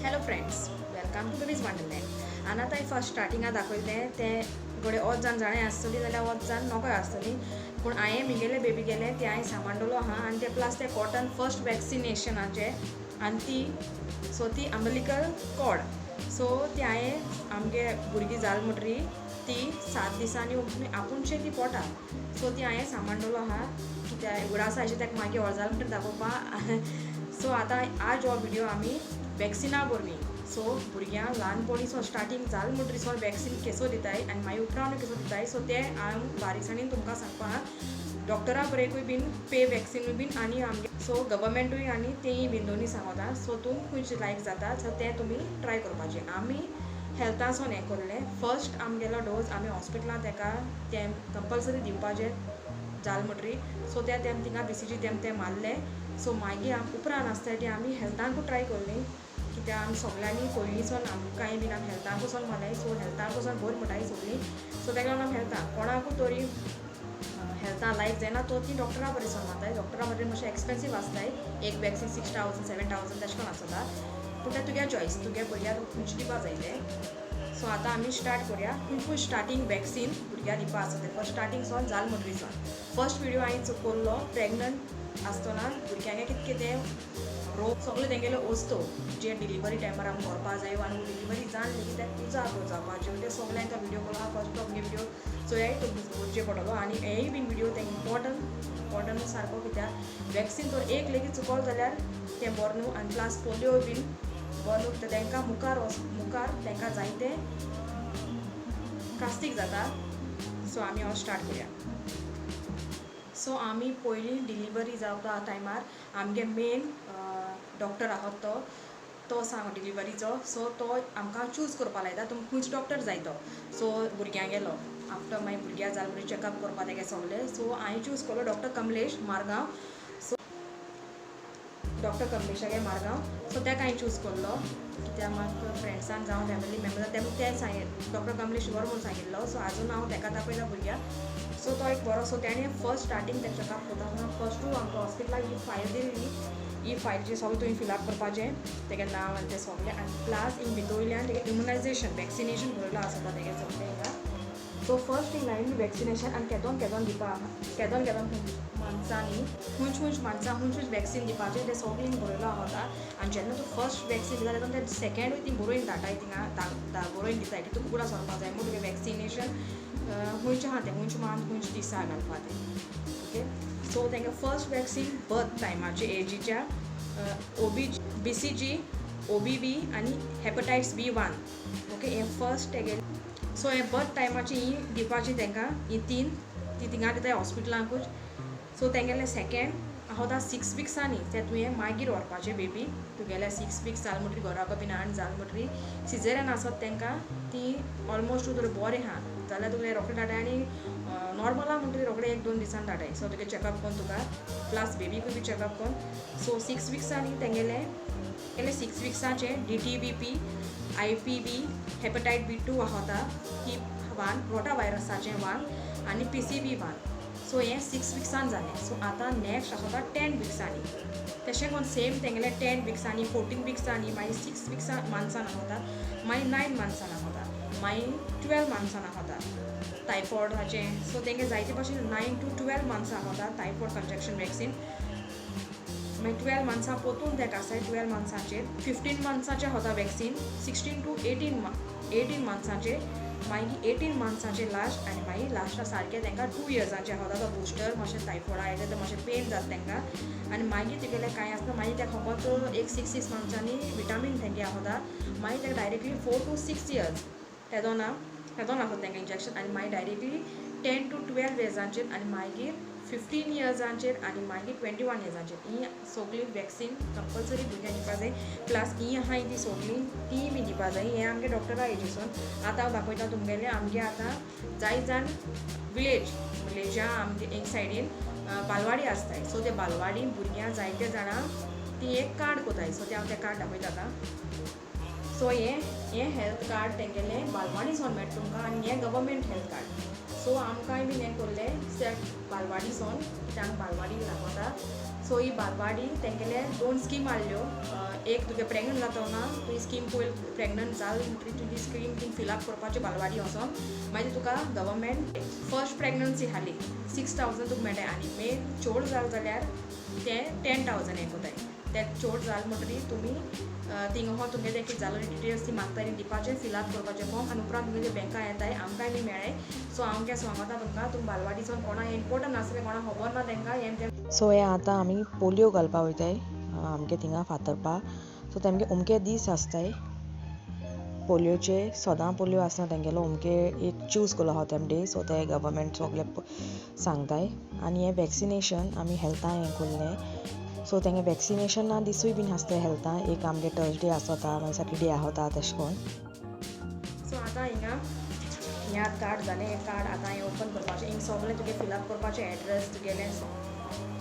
Hello friends, welcome to Babies Wonderland. आनी आतां first स्टार्टिंगा दाखयलें तें घडये वच जावन जाणें आसतली जाल्यार वच जावन नोकय आसतली. पूण हांवें म्हगेले बेबी गेले ते हांवें सांबाळलो आहा आनी ते प्लस ते कॉटन फर्स्ट वॅक्सिनेशनाचे आनी ती अम्बिलिकल कॉर्ड. सो ती हांवें आमगे भुरगीं जाल म्हणटरी ती 7 दिसांनी आपुणशे ती पोटा. सो ती हांवें सांबाळलो आहा कित्याक उगडासाची ताका मागीर हळजाल म्हणटा दाखोवपा. सो आतां आज हो व्हिडिओ आमी वॅक्सिना वरवीं. सो भुरग्यांक ल्हानपणीसून स्टार्टींग जाल म्हणटरीसून वॅक्सीन केसो दिताय आनी मागीर उपरांत केसो दिताय. सो ते हांव बारीकसाणेन तुमकां सांगपा डॉक्टरा बरेकूय बीन पे वॅक्सिनूय बीन आनी आमगे सो गव्हर्मेंटूय आनी तेंय बीन दोनी सांगता. सो तुमकां खंयचें लायक जाता सो तें तुमी ट्राय करपाचें. आमी हेल्थासून हें करलें. फर्स्ट आमगेलो डोस आमी हॉस्पिटलांत तेका तें कंपल्सरी दिवपाचें जाल म्हणटरी. सो ते तिंगा BCG तें मारलें. सो मागीर उपरांत आसता ती आमी हेल्थाकूय ट्राय करली कित्याक आमी सगल्यांनी पयलींसून आमकांय बीन आमी हेल्थाकूच मारताय. सो हेल्थाकूच बरी म्हणटाय सगळीं. सो तेका लागून आमी हेल्थाक कोणाकूय तरी हेल्था लायक जायना तो ती डॉक्टरा बरेसून मारताय. डॉक्टरा बरें मातशें एक्सपेन्सीव आसताय. एक वॅक्सीन 6,000 7,000 तशें करून आसता. पूण तें तुगे चॉयस तुगे भुरग्याक खंयचें दिवपा जाय तें. सो आतां आमी स्टार्ट करुया. खंयचूय स्टार्टींग वॅक्सीन भुरग्याक दिवपा आसता तें फर्स्ट स्टार्टींगसून जाल म्हणटरीसून. फर्स्ट व्हिडिओ हांवें करलो प्रेग्नंट आसतना भुरग्यांक कितके ते रोग सगळे तेंगेले वस्तू जे डिलिव्हरी टायमार आमकां व्हरपा जाय आनी डिलिव्हरी जावन लेगीत तें पुजा जावपाच्यो ते सगळ्यांक तो व्हिडिओ कॉल आहा फर्स्ट तो व्हिडिओ. सो हेय करचें पडटलो आनी हेय बीन व्हिडिओ तें इम्पॉर्टंट सारको कित्याक वॅक्सीन तर एक लेगीत चुकलो जाल्यार तें बरें न्हू. आनी प्लस पोलियो बीन बरें न्हू कित्याक तेंकां मुखार तेंकां जायते कास्तीक जाता. सो आमी हो स्टार्ट करुया. सो आमी पयलीं डिलिव्हरी जावपा टायमार आमगे मेन डॉक्टर आसा तो सांग डिलिव्हरीचो. सो तो आमकां चूज करपा लायता तुमकां खंयचो डॉक्टर जाय तो. सो भुरग्यांक गेलो आफ्टर मागीर भुरग्यां जाल म्हणून चॅकअप करपा तेगे सगलें. सो हांवें चूज केलो doctor Kamlesh Margao. So doctor कमलेशागे मारगांव. सो तेका हांवें चूज केल्लो कित्याक म्हाका फ्रेंड्सान जावं फॅमिली मेंबर्स तें सांगिल्लें डॉक्टर कमलेश बरो म्हणून सांगिल्लो. सो आजून हांव तेका दाखयता भुरग्याक. सो तो एक बरो. सो तेणें फर्स्ट स्टार्टींग तें चॅकअप करता फर्स्ट आमकां हॉस्पिटलाक ही फायल दिल्ली. ही फायलचेर सगळें तुवें फिलअप करपाचें तेगे नांव आनी तें सगलें आनी प्लस हिंग भितरल्यान तेगे इम्युनायजेशन वॅक्सिनेशन बरयलो आसता तेगे सगलें हिंगा. सो फर्स्ट थिंग हांवें वॅक्सिनेशन आनी केदोन दिवपा केदोन माणसांनी खंयच माणसां खंयचूच वॅक्सीन दिवपाचें तें सगळें बरयलो आसता. आनी जेन्ना तूं फर्स्ट वॅक्सीन दिता तेन्ना तें सेकेंडूय ती बरोवन धाडटाय थिंगा बरोवन दिताय की तुका फुडें सरपा जाय म्हूण तुगे वॅक्सिनेशन खंयचें आहा तें खंयचे दिसा घालपा तें. ओके. सो तेंगे फर्स्ट वॅक्सीन बर्थ टायमाचे एजीच्या BCG OBV आनी हेपटायट्स B1. ओके. हें फर्स्ट तेगे. सो हें बर्थ टायमाची ही दिवपाची तेंकां ही तीन ती थिंगा दिताय हॉस्पिटलांकूच. सो तेंगेलें सेकेंड आहोता 6 विक्सांनी तें तुवें मागीर व्हरपाचें बेबी. तुगेलें 6 वीक्स जाल म्हणटरी घराको बीन हाड जाल म्हणटरी सिजेरियन आसत तेंकां ती ऑलमोस्ट तूं बरें आहा जाल्यार तुगेलें रोखडें धाडटाय आनी नॉर्मला म्हणटरी रोखडें 1-2 दिसान धाडटाय. सो तुगे चॅकअप कोन्न तुका प्लस बेबीकूय बी चॅकअप कोन्न. सो 6 विक्सांनी तेंगेलें 6 विक्सांचे DTBP IPV हेपटायट B2 आहोता ही 1 रोटा वायरसाचें 1 आनी PCV1. सो हें 6 विक्सान जालें. सो आतां नेक्स्ट आसता 10 विक्सांनी. तशें करून सेम तेंगेलें 10 विक्सांनी 14 विक्सांनी मागीर 6 विक्सां मानसान आसता मागीर 9 मानसान आसता मागीर 12 मानसान आसता टायफॉयडाचें. सो तेंगे जायते भाशेन 9 to 12 मानसां आसता टायफॉयड कंजक्शन वॅक्सीन. मागीर 12 मानसां पोतून तेका आसाय 12 मानसांचेर 15 मानसाचें आसता वॅक्सीन 16 to 18 मानसांचेर मागीर 18 मानसांचेर लास्ट आनी मागीर लास्टा सारकें तेंकां 2 इयर्सांचें आसता तो बुस्टर. मातशें टायफॉयडा येता तें मातशें पेन जाता तेंकां आनी मागीर तुगेलें कांय आसना. मागीर तेका फकत एक 6 मानसांनी विटामीन तेंगे आसता. मागीर तेका डायरेक्टली 4 to 6 इयर्स हेदोन आसता तेंकां इंजेक्शन आनी मागीर डायरेक्टली 10 to 12 इयर्सांचेर आनी मागीर 15 इयर्सांचेर आनी मागीर 21 इयर्सांचेर ही सगळी वॅक्सीन कंपल्सरी भुरग्यांक दिवपा जाय. प्लस ही आहाय ती सगळी ती बी दिवपा जाय. हें आमगे डॉक्टरा हेजीसून आतां हांव दाखयता तुमगेलें आमगे आतां जाय जाण विलेजा आमगे एक सायडीन बालवाडी आसताय. सो ते बालवाडीन भुरग्यां जायते जाणां ती एक कार्ड कोताय. सो तें हांव तें कार्ड दाखयता आतां. सो हें हेल्थ कार्ड तेंगेलें बालवाडीसून मेळटा तुमकां आनी हें गव्हर्मेंट हेल्थ कार्ड. सो आमकांय बीन हें करलें बालवाडीसून कित्याक बालवाडी लागता. सो ही बालवाडी तेंगेले 2 स्कीम आहल्यो. एक तुगे प्रेग्नंट जातना तूं ही स्कीम पयलीं प्रेग्नंट जाल म्हणटरी तुजी स्कीम ती फिलअप करपाची बालवाडी वचोन मागीर तुका गव्हर्मेंट फर्स्ट प्रेग्नन्सी हाली 6,000 तुका मेळटाय आनी मेन चोड जाल जाल्यार ते 10,000 हें कोताय. ते चोड जाल म्हणटरी तुमी थिंग हो तुमगे ते कितें जालो डिटेल्स ती मागताय दिवपाचे फिलअप करपाचे फॉर्म आनी उपरांत तुमगे बँका येताय आमकांय बी मेळ्ळाय. सो हांव कितें सांगता तुमकां तुमी बालवाडीचो कोणा इम्पोर्टंट आसलें कोणा खबर ना तांकां हें. सो हे आतां आमी पोलियो घालपा वयताय आमगे थिंगा फातर्पा. सो तेमगे अमके दीस आसताय पोलियोचे. सदां पोलियो आसना तेंगेलो अमके एक चूज केलो आहा तेम डे. सो ते गव्हर्मेंट सगळे सांगताय. आनी हें वॅक्सिनेशन आमी हेल्था हें कोल्लें. सो तेंगे वॅक्सिनेशना दिसूय बीन आसताय हेल्था. एक आमगे थर्सडे आसता मागीर सॅटरडे आसता तेशें कोन्न. सो आतां हिंगा हें आतां कार्ड जालें. हें कार्ड आतां हें ओपन करपाचें. हिंग सगळें तुगे फिलअप करपाचें एड्रेस तुगेलें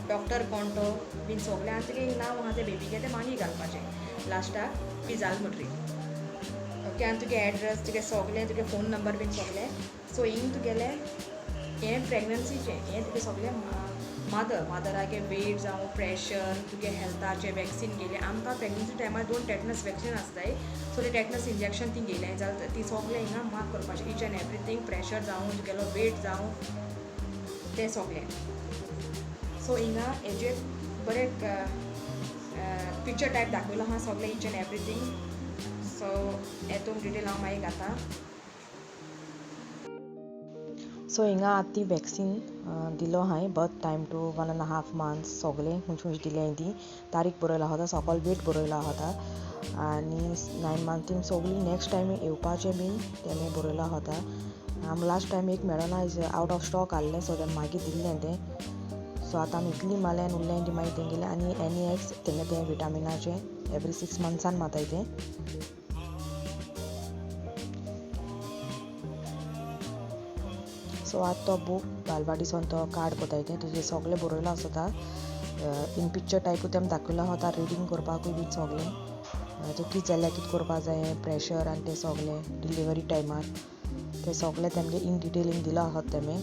डॉक्टर कोणतो बीन सगळें आनी तुगे नांव आहा तें बेबीगे तें मागीर घालपाचें लास्टाक बी जाल म्हणटरी. ओके आनी तुगे एड्रेस तुगे सगळें तुगे फोन नंबर बीन सगळें. सो हिंग तुगेलें हें प्रेग्नन्सीचें हें तुगे सगळें मादरागे वेट जावं प्रेशर तुगे हेल्थाचें वॅक्सीन गेलें. आमकां प्रेग्नन्सी टायमार 2 टेटनस वॅक्सीन आसताय. सो ते टेटनस इंजेक्शन ती गेलें जाल्यार ती सगळें हिंगा मार्क करपाचें ईच एंड एवरीथींग. प्रेशर जावं तुगेलो वेट जावं तें सगळें. सो हिंगा हेजेर बरें पिक्चर टायप दाखयलो आहा सगळें ईच एंड एवरीथींग. सो हेतून डिटेल हांव मागीर घातां. सो हिंगा आतां ती वॅक्सीन दिलो हांवें बर्थ टायम टू 1.5 months सगळें खूंय दिलें ती तारीख बरयला आसा सकाळ वेट बरयला आसा. आनी 9 months ती सगळीं नेक्स्ट टायम येवपाचें बीन तेणें बरयला आसा. आमी लास्ट टायम एक मेळना इज आवट ऑफ स्टॉक आहलें सो तें मागीर दिल्लें तें. सो आतां आमी इतली मारलें उरलें ती मागीर तेंगेलें. आनी NEX तेंगे तें विटामिनाचें एवरी 6 months माताय तें. सो आतां तो बूक बालवाडीसून तो कार्ड कोताय तें तेजेर सगळें बरयलो आसता. इन पिक्चर टायपूय तेम दाखयलो आसा रिडींग करपाकूय बीन सगळें. तो कितें जाल्यार कितें करपा जाय प्रेशर आनी तें सगळें डिलिव्हरी टायमार तें सगळें तेमगे इन डिटेलींग दिलो आसा तेमी.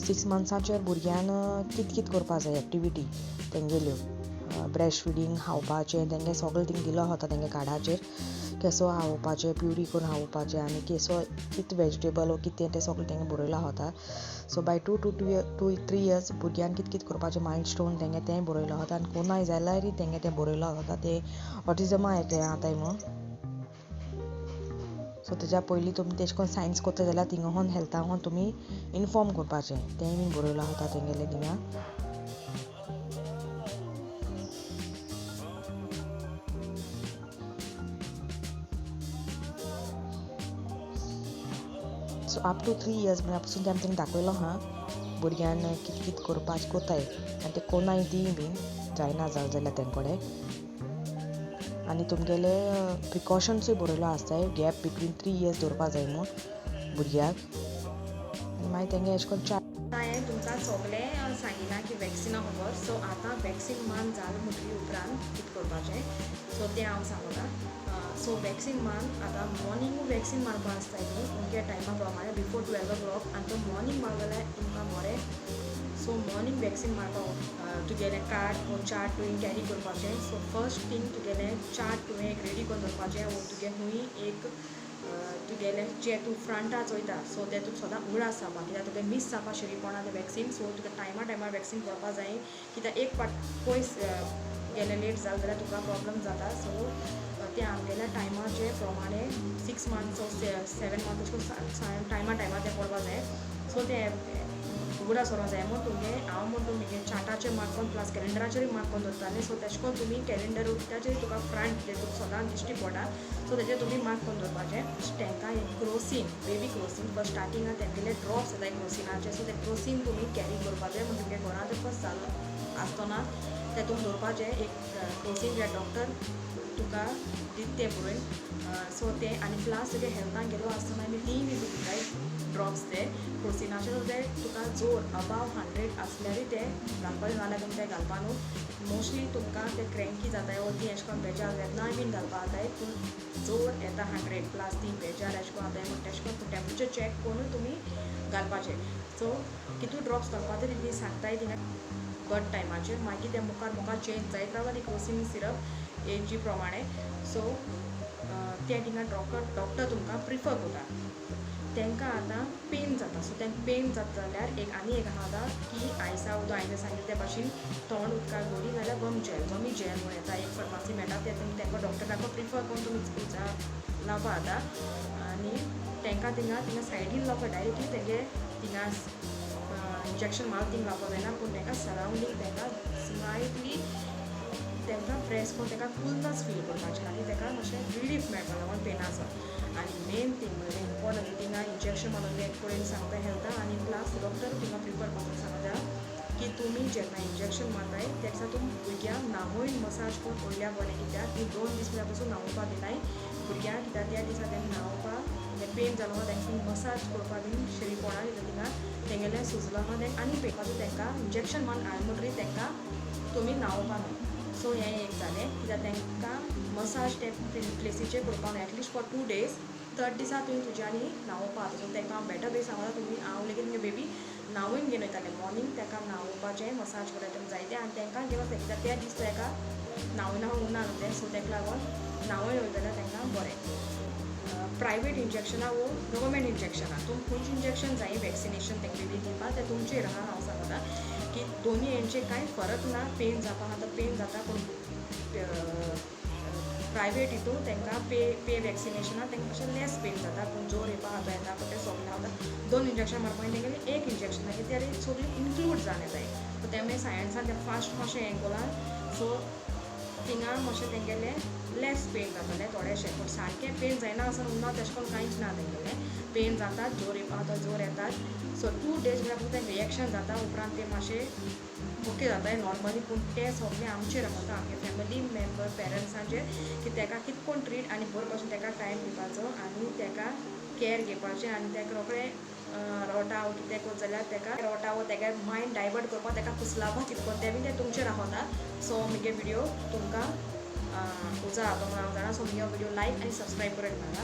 6 monthsचेर भुरग्यान कितें करपा जाय एक्टिविटी तेंगेल्यो ब्रेस्ट फिडींग हावपाचें तेंगे सगळें थिंग दिलो आसा तेंगे कार्डाचेर. केसो हावपाचें प्युरी करून हावपाचें आनी केसो कितें वेजिटेबल कितें तें सगळें तेंगे बरयलो आसा. सो बाय 2 to 3 years भुरग्यान कितें करपाचें मायलस्टोन तेंगे तें बरयलो आसा. आनी कोनाय जाल्यार तेंगे तें बरयलो आसा तें ऑटिजमा हें आताय मो. सो तेज्या पयलीं तुमी तेशें कोन्न सायन्स कोत्ता जाल्यार थिंगाहून हेल्थाहून तुमी इन्फॉर्म करपाचें तेंय बीन बरयलो आसा तेंगेलें थिंगा. सो अप टू 3 years म्हणल्यार पासून तेम थिंग दाखयलो आहा भुरग्यान कितें कितें करपाचें कोताय आनी ते कोनाय दी बीन जायना जाल्यार तेंकोडे. आनी तुमगेले प्रिकॉशन्सूय बरयलो आसताय गॅप बिटवीन 3 years दवरपा जाय म्हूण भुरग्याक. आनी मागीर तेंगे अशें कोन्न हांवें तुमकां सगळें सांगिलां की वॅक्सिना खबर. सो आतां वॅक्सीन मान जालें म्हणटरी उपरांत कितें करपाचें सो तें हांव सांगता. सो वॅक्सीन मान आतां मॉर्निंग वॅक्सीन मारपा आसता न्ही तुमच्या टायमा प्रमाणे बिफोर 12 o'clock आनी तो मॉर्निंग मार जाल्यार तुमकां बरें. सो मॉर्निंग वॅक्सीन मारपाक तुगेलें कार्ड वो चार्ट तुवें कॅरी करपाचें. सो फर्स्ट थिंग तुगेलें चार्ट तुवें एक रेडी करून दवरपाचें वो तुगे खूंय एक तुगेलें जें तूं फ्रंटा चोयता सो तें तुका सदां उगड आसता कित्याक तुका मिस जावपा शिरी पडना तें वॅक्सीन. सो तुका टायमार वॅक्सीन करपा जाय कित्याक एक पाट पयस गेलें लेट जालें जाल्यार तुका प्रॉब्लम जाता. सो तें आमगेल्या टायमाचे प्रमाणे 6 months ओ 7 months अशें टायमार तें पडपा जाय. सो तें उगडा सोरों जाय म्हूण तुमगे हांव म्हूण तुमगे चार्टाचेर मार्कोन प्लस कॅलेंडराचेरूय मार्कोन दवरतालें. सो तेशें कोन्न तुमी कॅलेंडर ताचेर तुका फ्रंट जें तुका सदां दिश्टी पडटा सो तेजेर तुमी मार्क करून दवरपाचें. तांकां एक क्रोसीन बेबी क्रोसीन फस्ट स्टार्टिंगाक तेंगेले ड्रॉप्स येताय क्रोसिनाचे. सो तें क्रोसीन तुमी कॅरी करपा जाय म्हूण तुमगे घरांत फस्ट जालो आसतना तेतून दवरपाचें एक क्रोसीन जे डॉक्टर तुका दिता तें पळय. सो तें आनी प्लस तुगे हेल्थान गेलो आसतना आमी तीय बी दिताय ड्रॉप्स ते क्रोसिनाचे. सो ते तुका जोर अबाव 100 आसल्यारूय ते घालपाचें नाल्यार तुमी तें घालपा न्हू. मोस्टली तुमकां ते क्रँकी जाताय वो ती अशें करून बेजार वेदनाय बीन घालपा जाताय. पूण जोर येता 100+ ती बेजार एशें कोन्न आतां हें तेशें कोन्न टेम्परेचर चॅक करून तुमी घालपाचें. सो कितू ड्रॉप्स घालपा ते ती सांगताय थिंगा बर्थ टायमाचेर. मागीर ते मुखार चेंज जायत रावता ती क्रोसीन सिरप एजी प्रमाणे. सो ते थिंगा डॉक्टर तुमकां प्रिफर करता. तांकां आतां पेन जाता. सो तांकां पेन जाता जाल्यार आनी एक आसा की आयसा उदक हांवें सांगिल्ले त्या भाशेन तोंड उदकाक दवरी नाल्यार गमी जॅल म्हणून येता एक फार्मासी मेळटा ते तांकां डॉक्टराक प्रिफर करून तुमी स्कुलचा लावपा जाता. आनी तांकां थिंगा सायडीन लावपा डायरेक्टली तेंगे थिंगा इंजेक्शन मारून थिंगा लावपा जायना. पूण तांकां सरावंडींग तांकां स्लायटली तांकां प्रेस करून तांकां कूलनस फील करपाचें आनी ताका मातशें रिलीफ मेळपा लागून पेनाचो. आनी मेन थींग म्हणजे इम्पॉर्टंट थिंगा इंजेक्शन मारून एक कडेन सांगता हेल्था आनी प्लस डॉक्टर थिंगा प्रिफर करून सांगता की तुमी जेन्ना इंजेक्शन मारताय त्या दिसा तुमी भुरग्यांक न्हावून मसाज करून पयल्या बरें. कित्याक ती 2 दीस पसून न्हावपा दिनाय भुरग्यांक. कित्याक त्या दिसा तांकां न्हावपा पेन जालो आहा तांकां मसाज करपा बीन शरी पडना. कित्याक थिंगा तेंगेलें सुजलो आहा तांकां आनी पेपाचो तांकां इंजेक्शन मारून हाडून म्हणटरी तांकां तुमी न्हावपा न्हू. सो हें एक जालें. कित्याक तांकां मसाज ते प्लेसीचेर करपा न्हू एटलिस्ट फॉर 2 days. 3rd दिसा तुवें तुज्यांनी न्हावपा. सो तांकां बेटर वे सांगता तुमी हांव लेगीत म्हगे बेबी न्हावून घेवन वयतालें मॉर्निंग ताका न्हावपाचें मसाज करता जायतें आनी तांकां घेवन वचता. कित्याक त्या दीस ताका न्हावून उरना न्हू तें. सो ताका लागून न्हावून वयता जाल्यार तांकां बरें. प्रायवेट इंजेक्शनां वो गव्हर्मेंट इंजेक्शनां तुमकां खंयचें इंजेक्शन जाय वॅक्सिनेशन तांकां बेबी दिवपा तें तुमचेर आहा. हांव सांगता की दोनी हेंचें कांय फरक ना. पेन जावपा आहा तो पेन जाता पूण प्रायवेट हितून तांकां पे वॅक्सिनेशनां तांकां मातशें लेस पेन जाता. पूण जोर येवपा आहा तो येता पूण तें सोगलें आहा 2 इंजेक्शन मारपा तेंगेलें एक इंजेक्शन कित्याक तें सगळीं इन्क्लूड जावन येताय. सो ते मागीर सायन्सान तें फास्ट मातशें हें कोलां. सो थिंगा मातशें तेंगेलें लेस पेन जातालें थोडेशें. पूण सारकें पेन जायना असो उरना तशें करून कांयच ना तेंगेलें. पेन जाता जोर येवपा तो जोर येतात. सो 2 days म्हणल्यार तें रिएक्शन जाता उपरांत तें मातशें ओके जाताय नॉर्मली. पूण तें सगळें आमचेर आमकां आमगे फॅमिली मेंबर पेरंट्सांचेर की ताका कितें कोण ट्रीट आनी बरो भशेन ताका टायम दिवपाचो आनी ताका कॅर घेवपाचें. आनी ताका रोखडें रोटा वो कितें कोत जाल्यार ताका रोटा वो ताका मायंड डायवर्ट करपा ताका फुसलावपा कितें कोन्न तें बी तें तुमचेर आसता. सो म्हगे विडियो तुमकां उजार जाता म्हणून हांव जाणा. सो म्हगे विडियो लायक आनी सबस्क्रायब करत नाका.